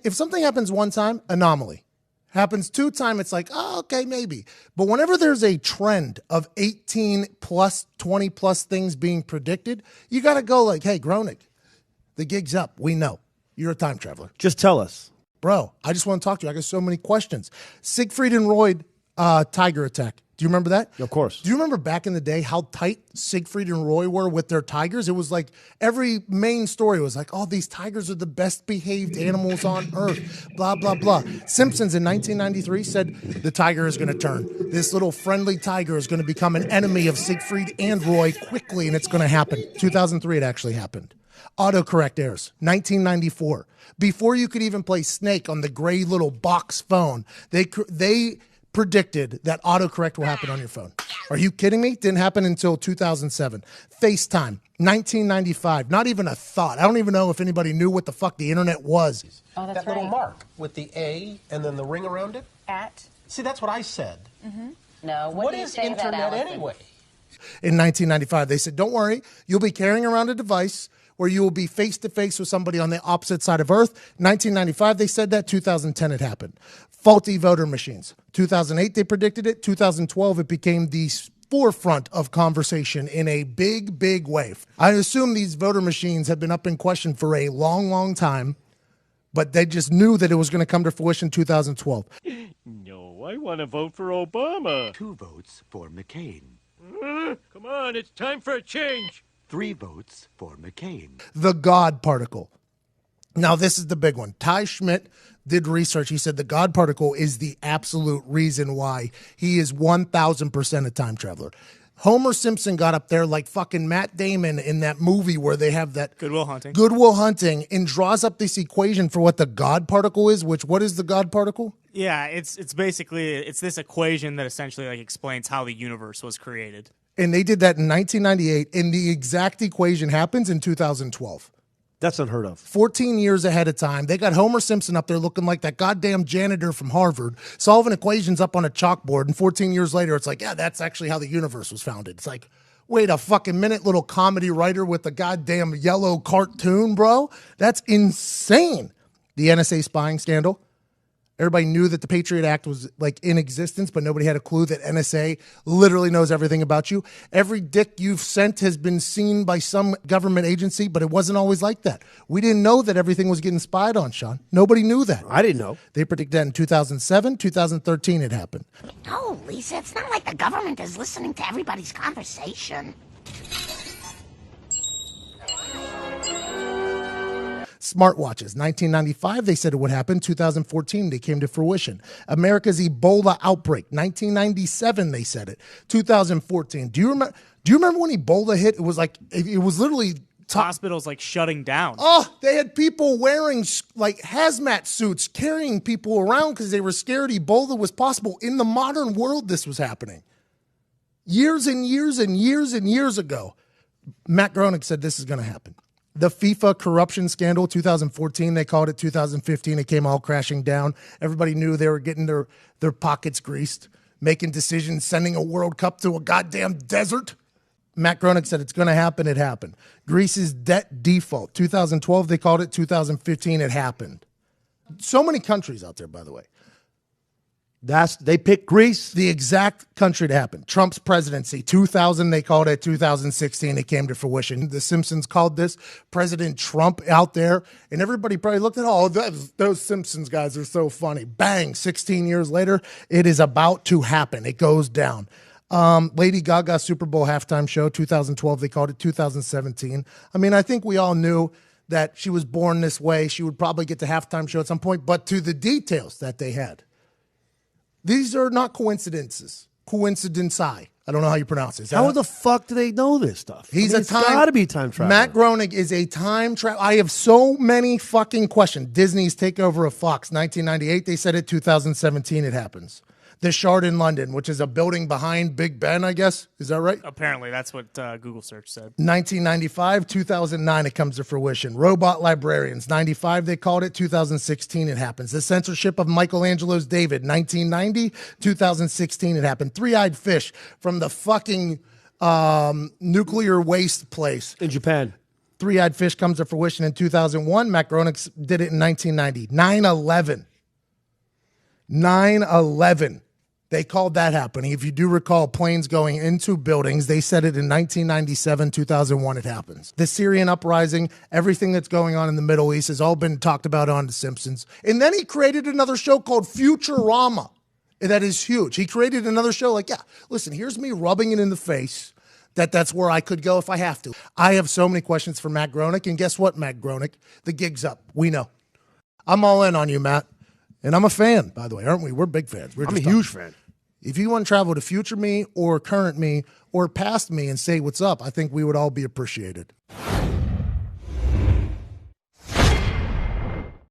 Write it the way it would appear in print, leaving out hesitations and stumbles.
if something happens one time, anomaly. Happens 2 times, it's like, oh, okay, maybe. But whenever there's a trend of 18 plus, 20 plus things being predicted, you got to go like, hey, Groening, the gig's up. We know. You're a time traveler. Just tell us. Bro, I just want to talk to you. I got so many questions. Siegfried and Roy tiger attack. Do you remember that? Of course. Do you remember back in the day how tight Siegfried and Roy were with their tigers? It was like every main story was like, oh, these tigers are the best behaved animals on earth, blah, blah, blah. Simpsons in 1993 said the tiger is going to turn. This little friendly tiger is going to become an enemy of Siegfried and Roy quickly, and it's going to happen. 2003, it actually happened. Autocorrect errors, 1994. Before you could even play Snake on the gray little box phone, they predicted that autocorrect will happen on your phone. Are you kidding me? Didn't happen until 2007. FaceTime, 1995. Not even a thought. I don't even know if anybody knew what the fuck the internet was. Oh, that's that little mark with the A and then the ring around it? At? See, that's what I said. Mm-hmm. No, what is internet anyway? In 1995, they said, don't worry, you'll be carrying around a device where you will be face-to-face with somebody on the opposite side of Earth. 1995, they said that. 2010, it happened. Faulty voter machines. 2008, they predicted it. 2012, it became the forefront of conversation in a big, big way. I assume these voter machines have been up in question for a long, long time, but they just knew that it was going to come to fruition in 2012. No, I want to vote for Obama. 2 votes for McCain. Come on, it's time for a change. 3 votes for McCain. The God particle. Now, this is the big one. Ty Schmidt did research. He said the God particle is the absolute reason why he is 1,000% a time traveler. Homer Simpson got up there like fucking Matt Damon in that movie where they have that Good Will Hunting. Good Will Hunting, and draws up this equation for what the God particle is, which what is the God particle? Yeah, it's basically it's this equation that essentially like explains how the universe was created. And they did that in 1998, and the exact equation happens in 2012. That's unheard of. 14 years ahead of time. They got Homer Simpson up there looking like that goddamn janitor from Harvard, solving equations up on a chalkboard, and 14 years later, it's like, yeah, that's actually how the universe was founded. It's like, wait a fucking minute, little comedy writer with a goddamn yellow cartoon, bro. That's insane. The NSA spying scandal. Everybody knew that the Patriot Act was like in existence, but nobody had a clue that NSA literally knows everything about you. Every dick you've sent has been seen by some government agency, but it wasn't always like that. We didn't know that everything was getting spied on, Sean. Nobody knew that. I didn't know. They predicted that in 2007, 2013 it happened. No, Lisa, it's not like the government is listening to everybody's conversation. Smartwatches, 1995, they said it would happen. 2014, they came to fruition. America's Ebola outbreak, 1997, they said it. 2014, do you remember when Ebola hit? It was like, it was literally... Hospitals like shutting down. Oh, they had people wearing like hazmat suits, carrying people around because they were scared Ebola was possible. In the modern world, this was happening. Years and years and years and years ago, Matt Groening said this is going to happen. The FIFA corruption scandal, 2014, they called it. 2015, it came all crashing down. Everybody knew they were getting their pockets greased, making decisions, sending a World Cup to a goddamn desert. Matt Groening said it's going to happen. It happened. Greece's debt default, 2012, they called it. 2015, it happened. So many countries out there, by the way. They picked Greece. The exact country to happen. Trump's presidency, 2000, they called it. 2016, it came to fruition. The Simpsons called this. President Trump out there, and everybody probably looked at, oh, those Simpsons guys are so funny. Bang, 16 years later, it is about to happen. It goes down. Lady Gaga Super Bowl halftime show, 2012, they called it. 2017. I mean, I think we all knew that she was born this way. She would probably get the halftime show at some point, but to the details that they had. These are not coincidences. Coincidenci. I don't know how you pronounce it. How the fuck do they know this stuff? It's got to be time travel. Matt Groening is a time travel. I have so many fucking questions. Disney's takeover of Fox, 1998. They said it. 2017, it happens. The Shard in London, which is a building behind Big Ben, I guess. Is that right? Apparently, that's what Google search said. 1995, 2009, it comes to fruition. Robot librarians, 95, they called it. 2016, it happens. The censorship of Michelangelo's David, 1990, 2016, it happened. Three-eyed fish from the fucking nuclear waste place. In Japan. Three-Eyed Fish comes to fruition in 2001. Matt Groening did it in 1990. 9/11. 9/11. They called that happening. If you do recall planes going into buildings, they said it in 1997, 2001 it happens. The Syrian uprising, everything that's going on in the Middle East has all been talked about on The Simpsons. And then he created another show called Futurama. That is huge. He created another show like, yeah, listen, here's me rubbing it in the face that's where I could go if I have to. I have so many questions for Matt Groening, and guess what, Matt Groening? The gig's up. We know. I'm all in on you, Matt. And I'm a fan, by the way, aren't we? We're big fans. I'm a huge fan. If you want to travel to future me or current me or past me and say what's up, I think we would all be appreciated.